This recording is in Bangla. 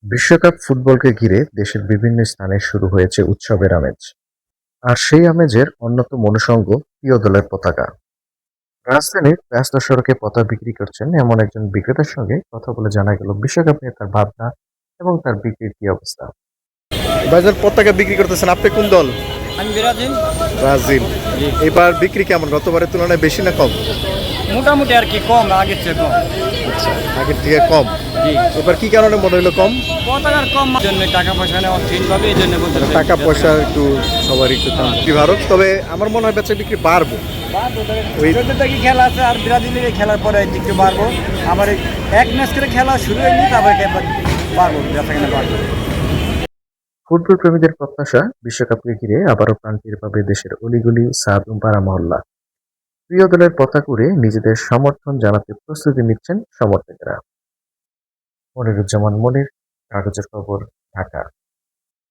বিশ্বকাপ ফুটবলকে ঘিরে দেশের বিভিন্ন স্থানে শুরু হয়েছে উৎসবের আমেজ। আর সেই আমেজের অন্যতম অনুষঙ্গ প্রিয় দলের পতাকা। রাজধানীর ব্যস্ত সড়কে পতাকা বিক্রি করছেন এমন একজন বিক্রেতার সঙ্গে কথা বলে জানা গেল বিশ্বকাপ নিয়ে তার ভাবনা এবং তার বিক্রির কি অবস্থা। ভাইজান পতাকা বিক্রি করতেছেন, আপনি কোন দল? আমি ব্রাজিল। ব্রাজিল। জি। এবার বিক্রি কেমন, গতবারের তুলনায় বেশি না কম? মোটামুটি আর কি কম, আগের চেয়ে কম। আচ্ছা, আগের থেকে কম। জি। এবার কি কারণে মনে হলো কম? পতাকার কম জন্য টাকা পয়সা নেওয়া ঠিকভাবে, এই জন্য বলতে টাকা পয়সা একটু সবারই একটু দাম কি ভারত, তবে আমার মনে হয় বেচা বিক্রি বাড়বো। ওই- থেকে খেলা আছে, আর ব্রাজিলের এই খেলার পরে একটু বাড়বো। আবার এই এক ম্যাচ করে খেলা শুরু হয়নি, তারপরে একবার বাড়বো, বেচা কেনা বাড়বো। ফুটবল প্রেমীদের প্রত্যাশা, বিশ্বকাপকে ঘিরে আবারও প্রাণটির পাবে দেশের অলিগলি, সাদুম পাড়া মহল্লা। প্রিয় দলের পতাকা উড়ে নিজেদের সমর্থন জানাতে প্রস্তুতি নিচ্ছেন সমর্থকেরা। মনিরুজ্জামান মনির, কাগজের খবর, ঢাকা।